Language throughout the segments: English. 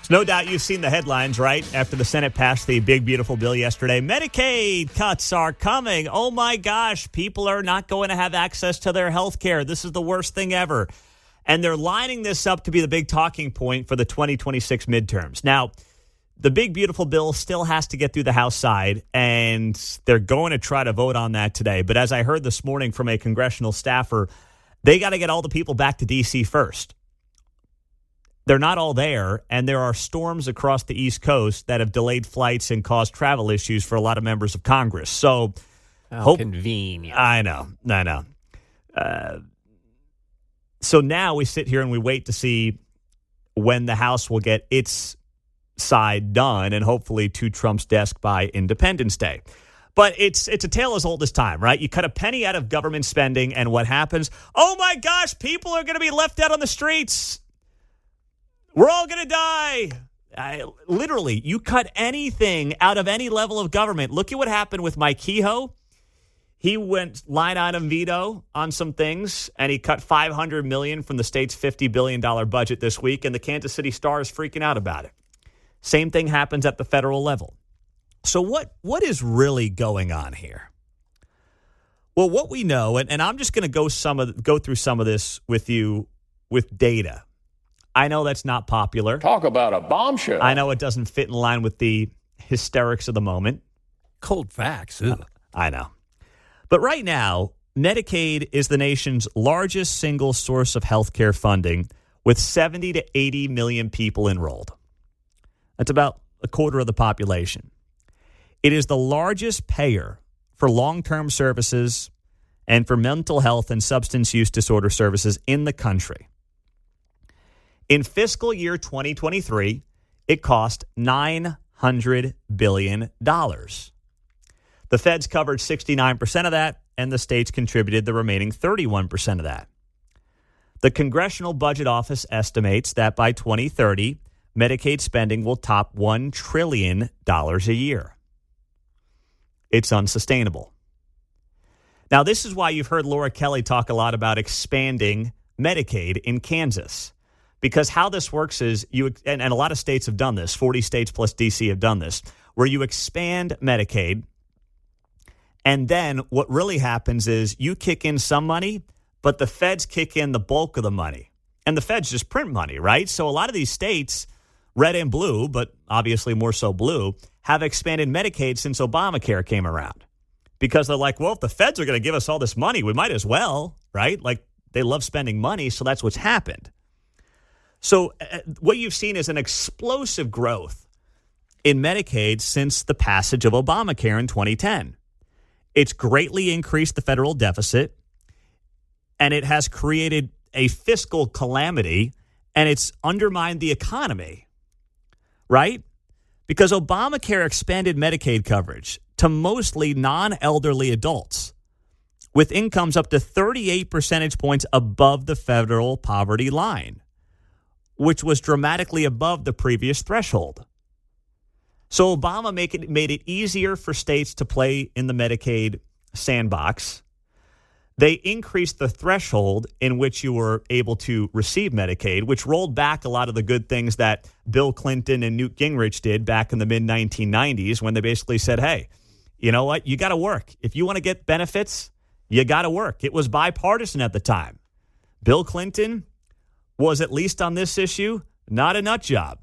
No doubt you've seen the headlines, right? After the Senate passed the big, beautiful bill yesterday. Medicaid cuts are coming. Oh, my gosh. People are not going to have access to their health care. This is the worst thing ever. And they're lining this up to be the big talking point for the 2026 midterms. Now, the big, beautiful bill still has to get through the House side, and they're going to try to vote on that today. But as I heard this morning from a congressional staffer, they got to get all the people back to D.C. first. They're not all there, and there are storms across the East Coast that have delayed flights and caused travel issues for a lot of members of Congress. So, convenient. I know. So now we sit here and we wait to see when the House will get its side done and hopefully to Trump's desk by Independence Day. But it's a tale as old as time, right? You cut a penny out of government spending, and what happens? Oh, my gosh, people are going to be left out on the streets. We're all going to die. Literally, you cut anything out of any level of government. Look at what happened with Mike Kehoe. He went line item veto on some things, and he cut $500 million from the state's $50 billion budget this week, and the Kansas City Star is freaking out about it. Same thing happens at the federal level. So what is really going on here? Well, what we know, and I'm just going to go through some of this with you with data. I know that's not popular. Talk about a bombshell. I know it doesn't fit in line with the hysterics of the moment. Cold facts. I know. But right now, Medicaid is the nation's largest single source of health care funding with 70 to 80 million people enrolled. That's about a quarter of the population. It is the largest payer for long-term services and for mental health and substance use disorder services in the country. In fiscal year 2023, it cost $900 billion. The feds covered 69% of that, and the states contributed the remaining 31% of that. The Congressional Budget Office estimates that by 2030, Medicaid spending will top $1 trillion a year. It's unsustainable. Now, this is why you've heard Laura Kelly talk a lot about expanding Medicaid in Kansas. Because how this works is, and a lot of states have done this, 40 states plus D.C. have done this, where you expand Medicaid, and then what really happens is you kick in some money, but the feds kick in the bulk of the money. And the feds just print money, right? So a lot of these states, red and blue, but obviously more so blue, have expanded Medicaid since Obamacare came around. Because they're like, well, if the feds are going to give us all this money, we might as well, right? Like, they love spending money, so that's what's happened. So what you've seen is an explosive growth in Medicaid since the passage of Obamacare in 2010. It's greatly increased the federal deficit, and it has created a fiscal calamity, and it's undermined the economy, right? Because Obamacare expanded Medicaid coverage to mostly non-elderly adults with incomes up to 38 percentage points above the federal poverty line, which was dramatically above the previous threshold. So Obama made it easier for states to play in the Medicaid sandbox. They increased the threshold in which you were able to receive Medicaid, which rolled back a lot of the good things that Bill Clinton and Newt Gingrich did back in the mid-1990s when they basically said, hey, you know what? You got to work. If you want to get benefits, you got to work. It was bipartisan at the time. Bill Clinton was, at least on this issue, not a nut job.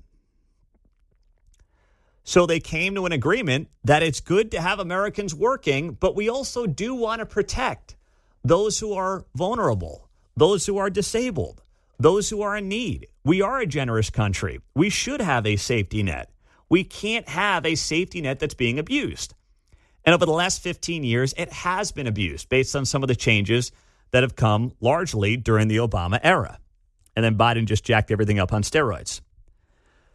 So they came to an agreement that it's good to have Americans working, but we also do want to protect those who are vulnerable, those who are disabled, those who are in need. We are a generous country. We should have a safety net. We can't have a safety net that's being abused. And over the last 15 years, it has been abused based on some of the changes that have come largely during the Obama era. And then Biden just jacked everything up on steroids.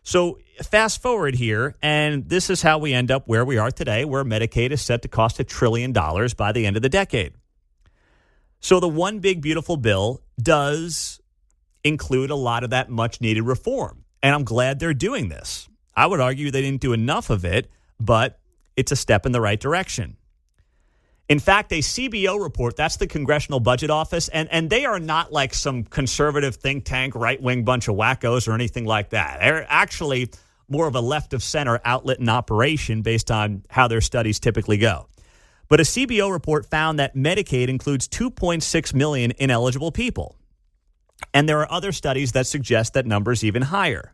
So fast forward here, and this is how we end up where we are today, where Medicaid is set to cost $1 trillion by the end of the decade. So the one big, beautiful bill does include a lot of that much-needed reform. And I'm glad they're doing this. I would argue they didn't do enough of it, but it's a step in the right direction. In fact, a CBO report, that's the Congressional Budget Office, and they are not like some conservative think tank, right-wing bunch of wackos or anything like that. They're actually more of a left-of-center outlet and operation based on how their studies typically go. But a CBO report found that Medicaid includes 2.6 million ineligible people. And there are other studies that suggest that number is even higher.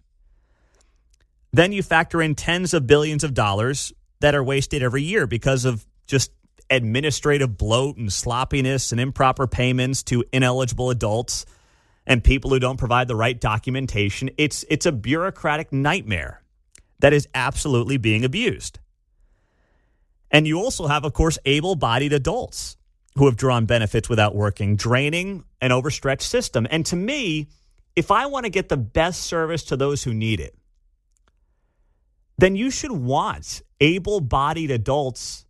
Then you factor in tens of billions of dollars that are wasted every year because of just administrative bloat and sloppiness and improper payments to ineligible adults and people who don't provide the right documentation. It's a bureaucratic nightmare that is absolutely being abused. And you also have, of course, able-bodied adults who have drawn benefits without working, draining an overstretched system. And to me, if I want to get the best service to those who need it, then you should want able-bodied adults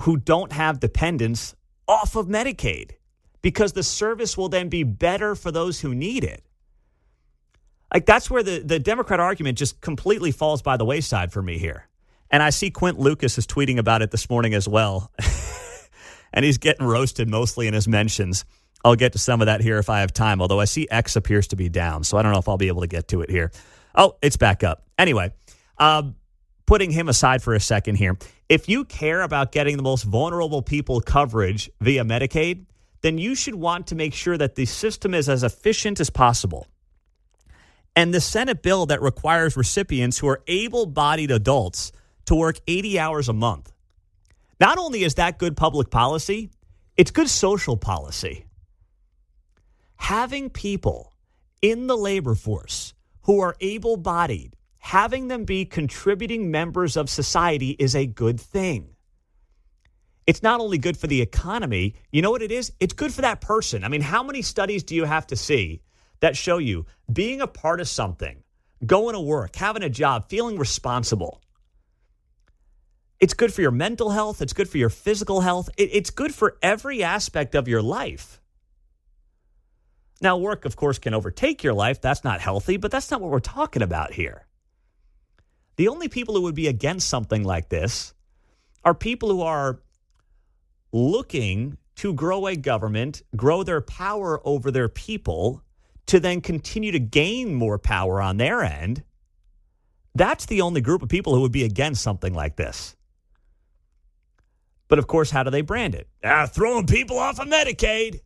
who don't have dependents off of Medicaid, because the service will then be better for those who need it. Like, that's where the Democrat argument just completely falls by the wayside for me here. And I see Quint Lucas is tweeting about it this morning as well. And he's getting roasted mostly in his mentions. I'll get to some of that here if I have time, although I see X appears to be down, so I don't know if I'll be able to get to it here. Oh, it's back up. Anyway, putting him aside for a second here, if you care about getting the most vulnerable people coverage via Medicaid, then you should want to make sure that the system is as efficient as possible. And the Senate bill that requires recipients who are able-bodied adults to work 80 hours a month, not only is that good public policy, it's good social policy. Having people in the labor force who are able-bodied, having them be contributing members of society is a good thing. It's not only good for the economy, you know what it is? It's good for that person. I mean, how many studies do you have to see that show you being a part of something, going to work, having a job, feeling responsible? It's good for your mental health. It's good for your physical health. It's good for every aspect of your life. Now, work, of course, can overtake your life. That's not healthy, but that's not what we're talking about here. The only people who would be against something like this are people who are looking to grow a government, grow their power over their people, to then continue to gain more power on their end. That's the only group of people who would be against something like this. But, of course, how do they brand it? Throwing people off of Medicaid.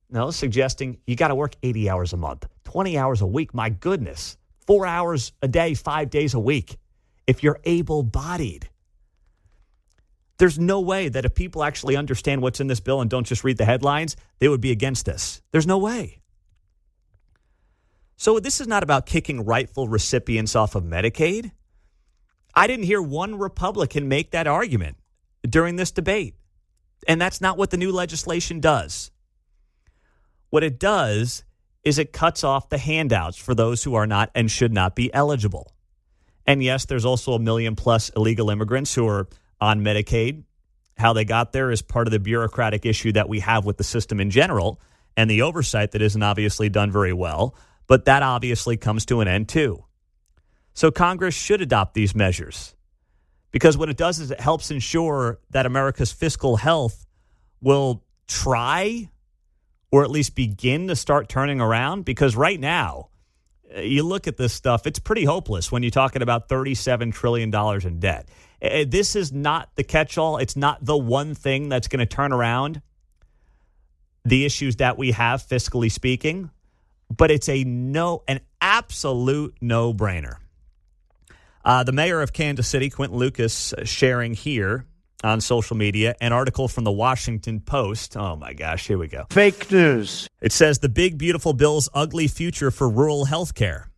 No, suggesting you got to work 80 hours a month, 20 hours a week. My goodness, 4 hours a day, 5 days a week. If you're able-bodied, there's no way that if people actually understand what's in this bill and don't just read the headlines, they would be against this. There's no way. So this is not about kicking rightful recipients off of Medicaid. I didn't hear one Republican make that argument during this debate. And that's not what the new legislation does. What it does is it cuts off the handouts for those who are not and should not be eligible. And yes, there's also 1 million plus illegal immigrants who are on Medicaid. How they got there is part of the bureaucratic issue that we have with the system in general and the oversight that isn't obviously done very well. But that obviously comes to an end too. So Congress should adopt these measures, because what it does is it helps ensure that America's fiscal health will try or at least begin to start turning around. Because right now, you look at this stuff, it's pretty hopeless when you're talking about $37 trillion in debt. This is not the catch-all. It's not the one thing that's going to turn around the issues that we have, fiscally speaking. But it's an absolute no-brainer. The mayor of Kansas City, Quentin Lucas, sharing here on social media an article from the Washington Post. Oh, my gosh, here we go. Fake news. It says, the big, beautiful bill's ugly future for rural health care.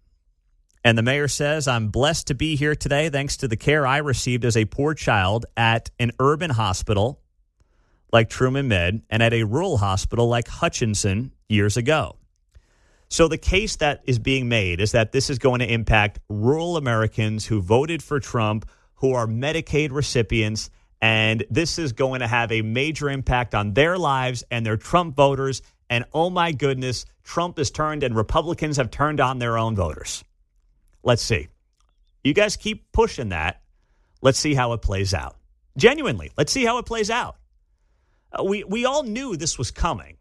And the mayor says, I'm blessed to be here today thanks to the care I received as a poor child at an urban hospital like Truman Med and at a rural hospital like Hutchinson years ago. So the case that is being made is that this is going to impact rural Americans who voted for Trump, who are Medicaid recipients, and this is going to have a major impact on their lives and their Trump voters. And oh my goodness, Trump has turned and Republicans have turned on their own voters. Let's see. You guys keep pushing that. Let's see how it plays out. Genuinely. Let's see how it plays out. We all knew this was coming.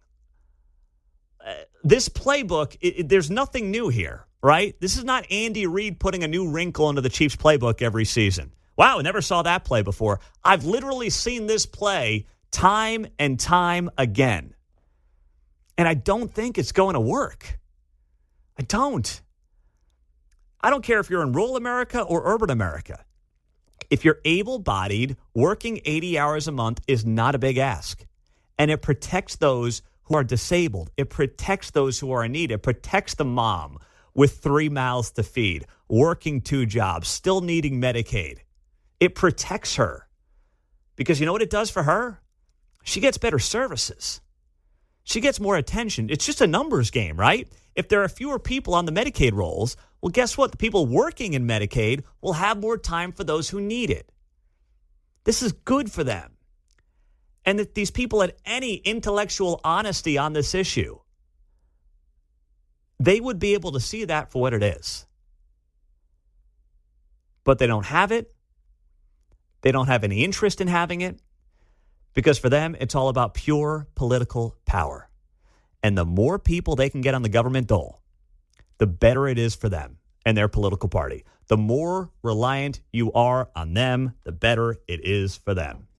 This playbook, there's nothing new here, right? This is not Andy Reid putting a new wrinkle into the Chiefs playbook every season. Wow, I never saw that play before. I've literally seen this play time and time again. And I don't think it's going to work. I don't. I don't care if you're in rural America or urban America. If you're able-bodied, working 80 hours a month is not a big ask. And it protects those who are disabled. It protects those who are in need. It protects the mom with 3 mouths to feed, working 2 jobs, still needing Medicaid. It protects her. Because you know what it does for her? She gets better services. She gets more attention. It's just a numbers game, right? If there are fewer people on the Medicaid rolls, well, guess what? The people working in Medicaid will have more time for those who need it. This is good for them. And that these people had any intellectual honesty on this issue, they would be able to see that for what it is. But they don't have it. They don't have any interest in having it. Because for them, it's all about pure political power. And the more people they can get on the government dole, the better it is for them and their political party. The more reliant you are on them, the better it is for them.